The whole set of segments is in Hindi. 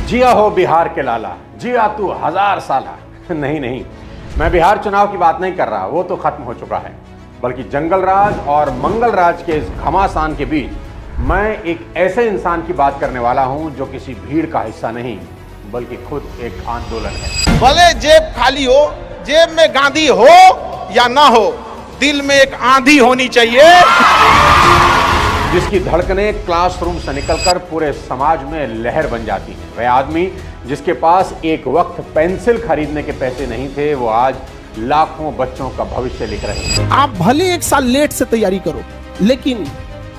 जिया हो बिहार के लाला, जिया तू 1000 साला। नहीं नहीं, मैं बिहार चुनाव की बात नहीं कर रहा, वो तो खत्म हो चुका है। बल्कि जंगल राज और मंगल राज के इस घमासान के बीच मैं एक ऐसे इंसान की बात करने वाला हूं जो किसी भीड़ का हिस्सा नहीं बल्कि खुद एक आंदोलन है। भले जेब खाली हो, जेब में गांधी हो या ना हो, दिल में एक आंधी होनी चाहिए जिसकी धड़कनें क्लासरूम से निकलकर पूरे समाज में लहर बन जाती हैं। वह आदमी जिसके पास एक वक्त पेंसिल खरीदने के पैसे नहीं थे, वो आज लाखों बच्चों का भविष्य लिख रहे हैं। आप भले 1 साल लेट से तैयारी करो, लेकिन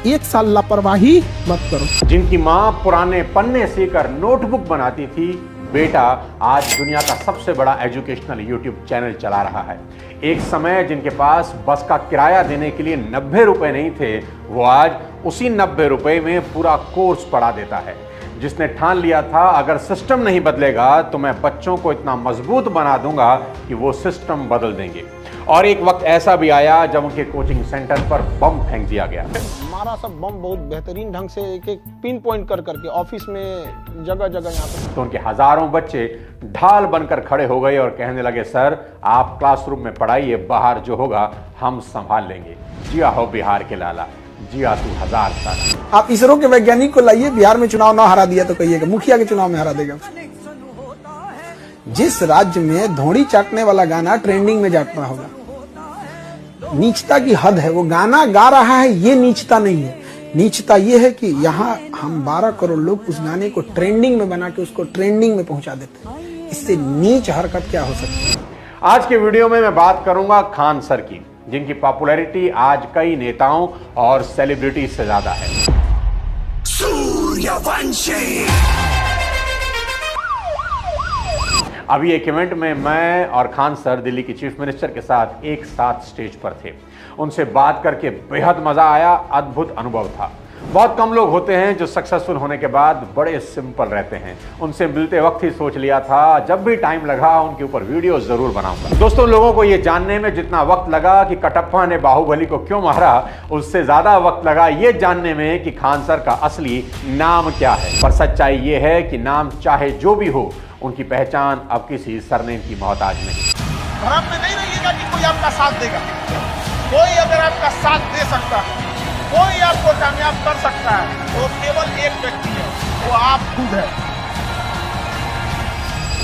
1 साल लापरवाही मत करो। जिनकी माँ पुराने पन्ने सीकर नोटबुक बनाती थी, बेटा आज दुनिया का सबसे बड़ा एजुकेशनल यूट्यूब चैनल चला रहा है। एक समय जिनके पास बस का किराया देने के लिए 90 रुपए नहीं थे, वो आज उसी 90 रुपए में पूरा कोर्स पढ़ा देता है। जिसने ठान लिया था अगर सिस्टम नहीं बदलेगा तो मैं बच्चों को इतना मजबूत बना दूंगा कि वो सिस्टम बदल देंगे। और एक वक्त ऐसा भी आया जब उनके कोचिंग सेंटर पर बम फेंक दिया गया। हमारा सब बम बहुत बेहतरीन ढंग से एक एक पिन पॉइंट कर करके ऑफिस में जगह जगह यहाँ पे, तो उनके हजारों बच्चे ढाल बनकर खड़े हो गए और कहने लगे, सर आप क्लासरूम में पढ़ाइए, बाहर जो होगा हम संभाल लेंगे। जिया हो बिहार के लाला, जिया तू 1000 साल। आप इसरो के वैज्ञानिक को लाइए, बिहार में चुनाव ना हरा दिया तो कहिएगा मुखिया के चुनाव में हरा देगा। जिस राज्य में धोड़ी चाटने वाला गाना ट्रेंडिंग में जाता होगा, नीचता की हद है। वो गाना गा रहा है, ये नीचता नहीं है। नीचता ये है कि यहाँ हम 12 करोड़ लोग उस गाने को ट्रेंडिंग में बना के उसको ट्रेंडिंग में पहुंचा देते हैं। इससे नीच हरकत क्या हो सकती है। आज के वीडियो में मैं बात करूंगा खान सर की, जिनकी पॉपुलैरिटी आज कई नेताओं और सेलिब्रिटी से ज्यादा है। सूर्यवंशी। अभी एक इवेंट में मैं और खान सर दिल्ली की चीफ मिनिस्टर के साथ एक साथ स्टेज पर थे। उनसे बात करके बेहद मजा आया, अद्भुत अनुभव था। बहुत कम लोग होते हैं जो सक्सेसफुल होने के बाद बड़े सिंपल रहते हैं। उनसे मिलते वक्त ही सोच लिया था जब भी टाइम लगा उनके ऊपर वीडियो जरूर बनाऊंगा। दोस्तों, लोगों को यह जानने में जितना वक्त लगा कि कटप्पा ने बाहुबली को क्यों मारा, उससे ज्यादा वक्त लगा ये जानने में कि खान सर का असली नाम क्या है। पर सच्चाई ये है कि नाम चाहे जो भी हो, उनकी पहचान अब किसी सरनेम की मोहताज नहीं। भ्रम में नहीं रहिएगा कि कोई आपका साथ देगा। कोई अगर आपका साथ दे सकता है, कोई आपको कामयाब कर सकता है, तो केवल एक व्यक्ति है, वो आप खुद है।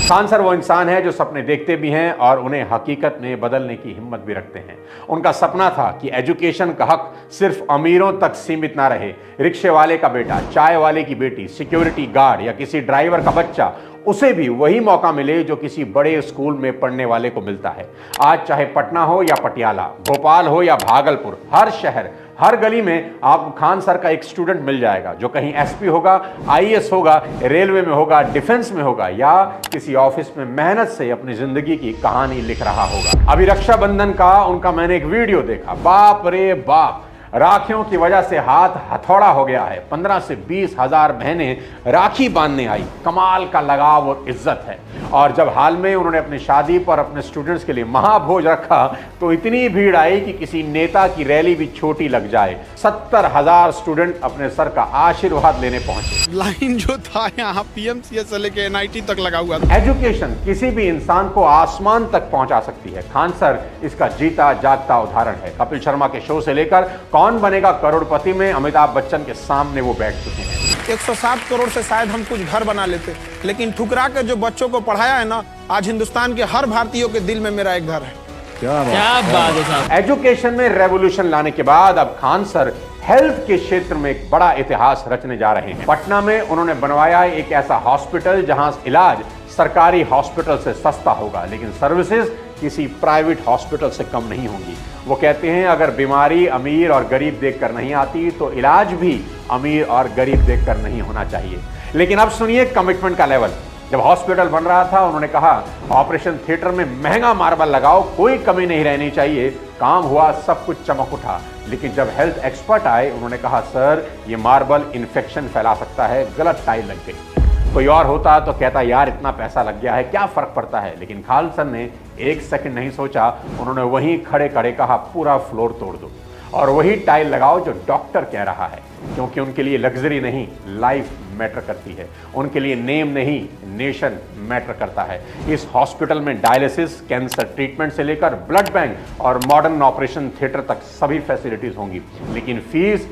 खान सर वो इंसान है जो सपने देखते भी हैं और उन्हें हकीकत में बदलने की हिम्मत भी रखते हैं। उनका सपना था कि एजुकेशन का हक सिर्फ अमीरों तक सीमित ना रहे। रिक्शे वाले का बेटा, चाय वाले की बेटी, सिक्योरिटी गार्ड या किसी ड्राइवर का बच्चा, उसे भी वही मौका मिले जो किसी बड़े स्कूल में पढ़ने वाले को मिलता है। आज चाहे पटना हो या पटियाला, भोपाल हो या भागलपुर, हर शहर, हर गली में आपको खान सर का एक स्टूडेंट मिल जाएगा जो कहीं एसपी होगा, आईएएस होगा, रेलवे में होगा, डिफेंस में होगा या किसी ऑफिस में मेहनत से अपनी जिंदगी की कहानी लिख रहा होगा। अभी रक्षाबंधन का उनका मैंने एक वीडियो देखा, बाप रे बाप, राखियों की वजह से हाथ हथौड़ा हो गया है। 15 से 20 हजार बहनें राखी बांधने आई। कमाल का लगाव और इज्जत है। और जब हाल में उन्होंने अपनी शादी पर अपने स्टूडेंट्स के लिए महाभोज रखा तो इतनी भीड़ आई कि किसी नेता की रैली भी छोटी लग जाए। 70,000 स्टूडेंट अपने सर का आशीर्वाद लेने पहुंचे। लाइन जो था यहाँ पीएमसीएच से लेके एनआईटी तक लगा हुआ था। एजुकेशन किसी भी इंसान को आसमान तक पहुंचा सकती है। खान सर इसका जीता जागता उदाहरण है। कपिल शर्मा के शो से लेकर कौन बनेगा करोड़पति में अमिताभ बच्चन के सामने वो बैठ चुके हैं। 107 करोड़ से शायद हम कुछ घर बना लेते, लेकिन ठुकरा कर जो बच्चों को पढ़ाया है ना, आज हिंदुस्तान के हर भारतीयों के दिल में मेरा एक घर है। क्या बात है साहब। एजुकेशन में रेवोल्यूशन लाने के बाद अब खान सर हेल्थ के क्षेत्र में एक बड़ा इतिहास रचने जा रहे हैं। पटना में उन्होंने बनवाया एक ऐसा हॉस्पिटल जहां इलाज सरकारी हॉस्पिटल से सस्ता होगा, लेकिन सर्विसेज किसी प्राइवेट हॉस्पिटल से कम नहीं होंगी। वो कहते हैं अगर बीमारी अमीर और गरीब देखकर नहीं आती तो इलाज भी अमीर और गरीब देखकर नहीं होना चाहिए। लेकिन अब सुनिए कमिटमेंट का लेवल। जब हॉस्पिटल बन रहा था उन्होंने कहा ऑपरेशन थिएटर में महंगा मार्बल लगाओ, कोई कमी नहीं रहनी चाहिए। काम हुआ, सब कुछ चमक उठा। लेकिन जब हेल्थ एक्सपर्ट आए उन्होंने कहा सर ये मार्बल इन्फेक्शन फैला सकता है, गलत टाइल लग गई। कोई और होता तो कहता यार इतना पैसा लग गया है, क्या फर्क पड़ता है। लेकिन खान सर ने एक सेकंड नहीं सोचा, उन्होंने वहीं खड़े खड़े कहा पूरा फ्लोर तोड़ दो और वही टाइल लगाओ जो डॉक्टर कह रहा है, क्योंकि उनके लिए लग्जरी नहीं लाइफ मैटर करती है। उनके लिए नेम नहीं, नेशन मैटर करता है। इस हॉस्पिटल में डायलिसिस, कैंसर ट्रीटमेंट से लेकर ब्लड बैंक और मॉडर्न ऑपरेशन थिएटर तक सभी फैसिलिटीज होंगी, लेकिन फीस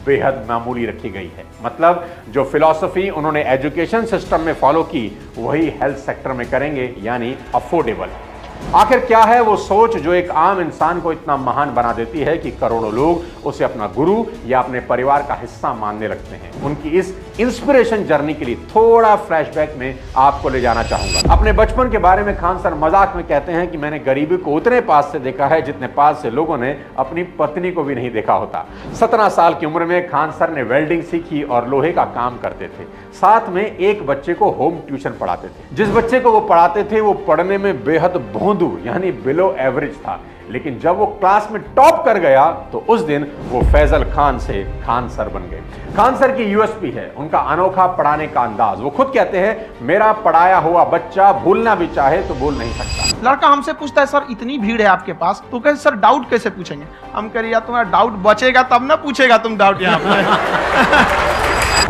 बेहद मामूली रखी गई है। मतलब जो फिलॉसफी उन्होंने एजुकेशन सिस्टम में फॉलो की वही हेल्थ सेक्टर में करेंगे, यानी अफोर्डेबल। आखिर क्या है वो सोच जो एक आम इंसान को इतना महान बना देती है कि करोड़ों लोग उसे अपना गुरु या अपने परिवार का हिस्सा मानने लगते हैं? उनकी इस इंस्पिरेशन जर्नी के लिए थोड़ा फ्लैशबैक में आपको ले जाना चाहूंगा। अपने बचपन के बारे में खान सर मजाक में कहते हैं कि मैंने गरीबी को उतने पास से देखा है जितने पास से लोगों ने अपनी पत्नी को भी नहीं देखा होता। 17 साल की उम्र में खान सर ने वेल्डिंग सीखी और लोहे का काम करते थे। साथ में एक बच्चे को होम ट्यूशन पढ़ाते थे। जिस बच्चे को वो पढ़ाते थे वो पढ़ने में बेहद भोंदू यानी बिलो एवरेज था, लेकिन जब वो क्लास में टॉप कर गया तो उस दिन वो फैजल खान से खान सर बन गए। खान सर की यूएसपी है उनका अनोखा पढ़ाने का अंदाज। वो खुद कहते हैं मेरा पढ़ाया हुआ बच्चा भूलना भी चाहे तो भूल नहीं सकता। लड़का हमसे पूछता है सर इतनी भीड़ है आपके पास, तो कहते सर डाउट कैसे पूछेंगे? हम कह रहे यार तुम्हारा डाउट बचेगा तब ना पूछेगा तुम डाउट यहाँ पे।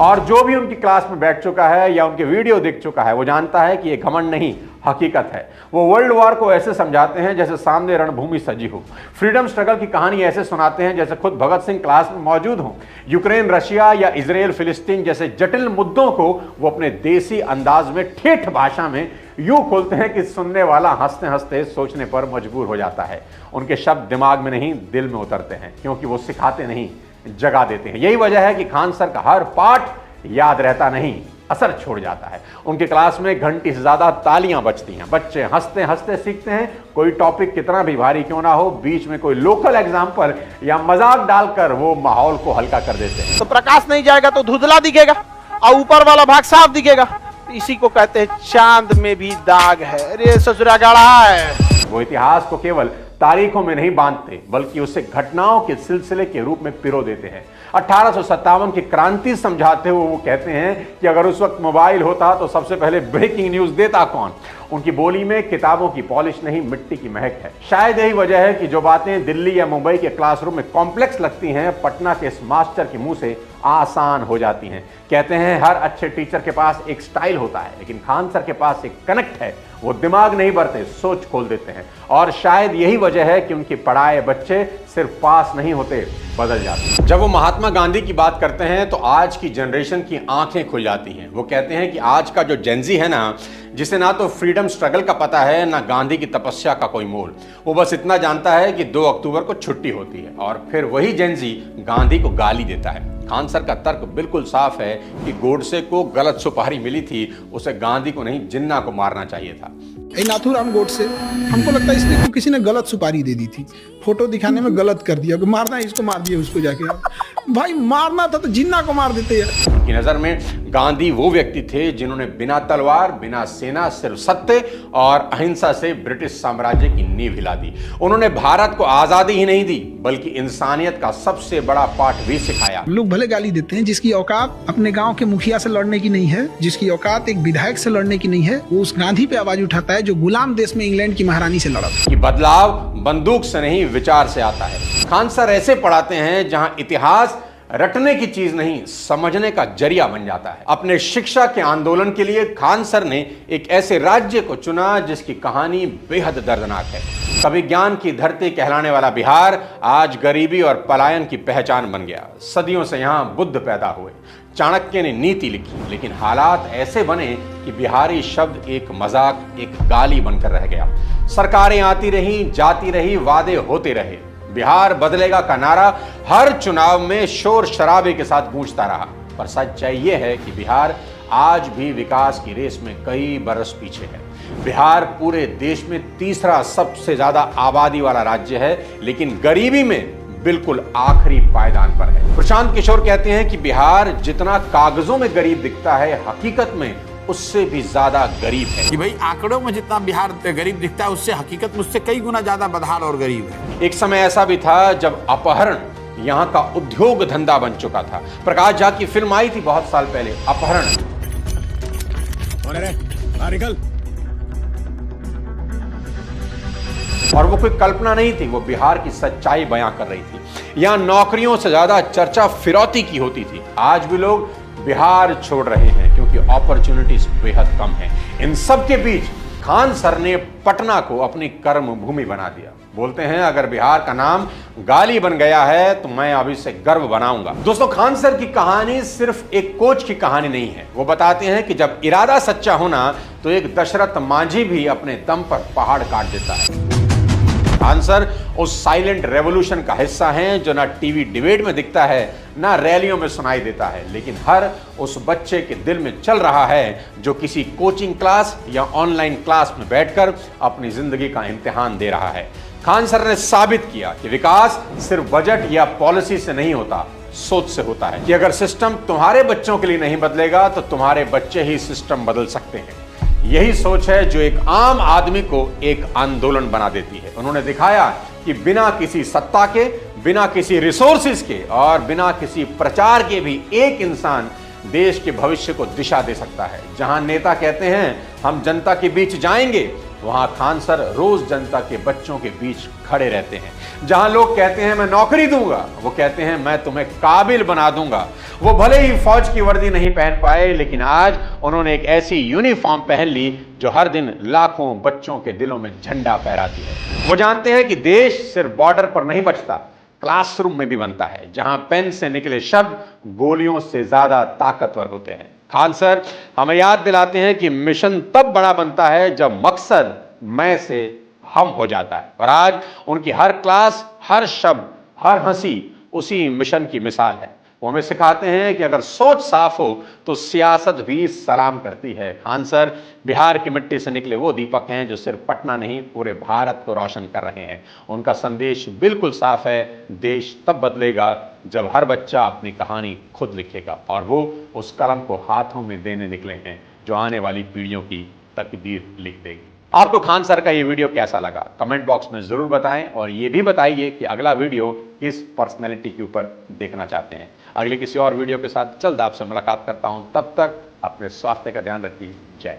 और जो भी उनकी क्लास में बैठ चुका है या उनके वीडियो देख चुका है वो जानता है कि ये घमंड नहीं, हकीकत है। वो वर्ल्ड वॉर को ऐसे समझाते हैं जैसे सामने रणभूमि सजी हो। फ्रीडम स्ट्रगल की कहानी ऐसे सुनाते हैं जैसे खुद भगत सिंह क्लास में मौजूद हों। यूक्रेन, रशिया या इजराइल, फिलिस्तीन जैसे जटिल मुद्दों को वो अपने देसी अंदाज में ठेठ भाषा में यूं खोलते हैं कि सुनने वाला हंसते हंसते सोचने पर मजबूर हो जाता है। उनके शब्द दिमाग में नहीं दिल में उतरते हैं, क्योंकि वो सिखाते नहीं जगा देते हैं। यही वजह है कि खान सर का हर पाठ याद रहता नहीं, असर छोड़ जाता है। उनके क्लास में घंटी से ज्यादा तालियां बजती हैं। बच्चे हंसते हंसते सीखते हैं। कोई टॉपिक कितना भी भारी क्यों ना हो, बीच में कोई लोकल एग्जाम्पल या मजाक डालकर वो माहौल को हल्का कर देते हैं। तो प्रकाश नहीं जाएगा तो धुंधला दिखेगा और ऊपर वाला भाग साफ दिखेगा। इसी को कहते हैं चांद में भी दाग है, अरे ससुरा गाढ़ा है। वो इतिहास को केवल तारीखों में नहीं बांधते बल्कि उसे घटनाओं के सिलसिले के रूप में पिरो देते हैं। 1857 की क्रांति समझाते हुए वो कहते हैं कि अगर उस वक्त मोबाइल होता तो सबसे पहले ब्रेकिंग न्यूज देता कौन? उनकी बोली में किताबों की पॉलिश नहीं, मिट्टी की महक है। शायद यही वजह है कि जो बातें दिल्ली या मुंबई के क्लासरूम में कॉम्प्लेक्स लगती हैं, पटना के इस मास्टर के मुंह से आसान हो जाती हैं। कहते हैं हर अच्छे टीचर के पास एक स्टाइल होता है, लेकिन खान सर के पास एक कनेक्ट है। वो दिमाग नहीं भरते, सोच खोल देते हैं। और शायद यही वजह है कि उनके पढ़ाए बच्चे सिर्फ पास नहीं होते, बदल जाते। जब वो महात्मा गांधी की बात करते हैं तो आज की जनरेशन की आंखें खुल जाती हैं। वो कहते हैं कि आज का जो जेनजी है ना, जिसे ना तो फ्रीडम स्ट्रगल का पता है ना गांधी की तपस्या का कोई मोल, वो बस इतना जानता है कि 2 अक्टूबर को छुट्टी होती है और फिर वही जेनजी गांधी को गाली देता है। खान सर का तर्क बिल्कुल साफ है कि गोडसे को गलत सुपारी मिली थी, उसे गांधी को नहीं जिन्ना को मारना चाहिए था। नाथूराम गोडसे, हमको लगता है इसलिए किसी ने गलत सुपारी दे दी थी, फोटो दिखाने में गलत कर दिया, मारना है इसको मार दिया उसको जाके। भाई मारना था तो जिन्ना को मार देते यार। उनकी नजर में गांधी वो व्यक्ति थे जिन्होंने बिना तलवार, बिना सेना, सिर्फ सत्य और अहिंसा से ब्रिटिश साम्राज्य की नींव हिला दी। उन्होंने भारत को आजादी ही नहीं दी बल्कि इंसानियत का सबसे बड़ा पाठ भी सिखाया। लोग भले गाली देते हैं, जिसकी औकात अपने गांव के मुखिया से लड़ने की नहीं है, जिसकी औकात एक विधायक से लड़ने की नहीं है, वो उस गांधी पे आवाज उठाता है जो गुलाम देश में इंग्लैंड की महारानी से लड़ा था। कि बदलाव बंदूक से नहीं विचार से आता है। खान सर ऐसे पढ़ाते हैं जहां इतिहास रटने की चीज नहीं, समझने का जरिया बन जाता है। अपने शिक्षा के आंदोलन के लिए खान सर ने एक ऐसे राज्य को चुना जिसकी कहानी बेहद दर्दनाक है। कभी ज्ञान की धरती कहलाने वाला बिहार आज गरीबी और पलायन की पहचान बन गया। सदियों से यहां बुद्ध पैदा हुए, चाणक्य ने नीति लिखी, लेकिन हालात ऐसे बने कि बिहारी शब्द एक मजाक, एक गाली बनकर रह गया। सरकारें आती रही, जाती रही, वादे होते रहे, बिहार बदलेगा का नारा हर चुनाव में शोर शराबे के साथ गूंजता रहा। पर सच्चाई यह है कि बिहार आज भी विकास की रेस में कई बरस पीछे है। बिहार पूरे देश में तीसरा सबसे ज्यादा आबादी वाला राज्य है, लेकिन गरीबी में बिल्कुल आखिरी पायदान पर है। प्रशांत किशोर कहते हैं कि बिहार जितना कागजों में गरीब दिखता है, हकीकत में उससे भी ज्यादा गरीब है। कि भाई आंकड़ों में जितना बिहार गरीब दिखता है, उससे हकीकत मुझसे कई गुना ज्यादा बदहाल और गरीब है। एक समय ऐसा भी था जब अपहरण यहाँ का उद्योग धंधा बन चुका था। प्रकाश झा की फिल्म आई थी बहुत साल पहले, अपहरण। और वो कोई कल्पना नहीं थी, वो बिहार की सच्चाई बयां कर रही थी। यहां नौकरियों से ज्यादा चर्चा फिरौती की होती थी। आज भी लोग बिहार छोड़ रहे हैं क्योंकि अपॉर्चुनिटीज बेहद कम है। इन सब के बीच खान सर ने पटना को अपनी कर्म भूमि बना दिया। बोलते हैं अगर बिहार का नाम गाली बन गया है तो मैं अभी से गर्व बनाऊंगा। दोस्तों, खान सर की कहानी सिर्फ एक कोच की कहानी नहीं है। वो बताते हैं कि जब इरादा सच्चा होना तो एक दशरथ मांझी भी अपने दम पर पहाड़ काट देता है। खान सर उस साइलेंट रेवोल्यूशन का हिस्सा हैं जो ना टीवी डिबेट में दिखता है, ना रैलियों में सुनाई देता है, लेकिन हर उस बच्चे के दिल में चल रहा है जो किसी कोचिंग क्लास या ऑनलाइन क्लास में बैठकर अपनी जिंदगी का इम्तिहान दे रहा है। खान सर ने साबित किया कि विकास सिर्फ बजट या पॉलिसी से नहीं होता, सोच से होता है। कि अगर सिस्टम तुम्हारे बच्चों के लिए नहीं बदलेगा तो तुम्हारे बच्चे ही सिस्टम बदल सकते हैं। यही सोच है जो एक आम आदमी को एक आंदोलन बना देती है। उन्होंने दिखाया कि बिना किसी सत्ता के, बिना किसी रिसोर्सेज के और बिना किसी प्रचार के भी एक इंसान देश के भविष्य को दिशा दे सकता है। जहां नेता कहते हैं हम जनता के बीच जाएंगे, वहां खान सर रोज जनता के बच्चों के बीच खड़े रहते हैं। जहां लोग कहते हैं मैं नौकरी दूंगा, वो कहते हैं मैं तुम्हें काबिल बना दूंगा। वो भले ही फौज की वर्दी नहीं पहन पाए, लेकिन आज उन्होंने एक ऐसी यूनिफॉर्म पहन ली जो हर दिन लाखों बच्चों के दिलों में झंडा फहराती है। वो जानते हैं कि देश सिर्फ बॉर्डर पर नहीं बचता, क्लासरूम में भी बनता है, जहां पेन से निकले शब्द गोलियों से ज्यादा ताकतवर होते हैं। खान सर हमें याद दिलाते हैं कि मिशन तब बड़ा बनता है जब मकसद मैं से हम हो जाता है। और आज उनकी हर क्लास, हर शब्द, हर हंसी उसी मिशन की मिसाल है। वो हमें सिखाते हैं कि अगर सोच साफ हो तो सियासत भी सलाम करती है। खान सर बिहार की मिट्टी से निकले वो दीपक हैं जो सिर्फ पटना नहीं, पूरे भारत को रोशन कर रहे हैं। उनका संदेश बिल्कुल साफ है, देश तब बदलेगा जब हर बच्चा अपनी कहानी खुद लिखेगा। और वो उस कलम को हाथों में देने निकले हैं जो आने वाली पीढ़ियों की तकदीर लिख देगी। आपको खान सर का ये वीडियो कैसा लगा कमेंट बॉक्स में जरूर बताएं, और ये भी बताइए कि अगला वीडियो किस पर्सनैलिटी के ऊपर देखना चाहते हैं। अगले किसी और वीडियो के साथ जल्द आपसे मुलाकात करता हूं। तब तक अपने स्वास्थ्य का ध्यान रखिए। जय।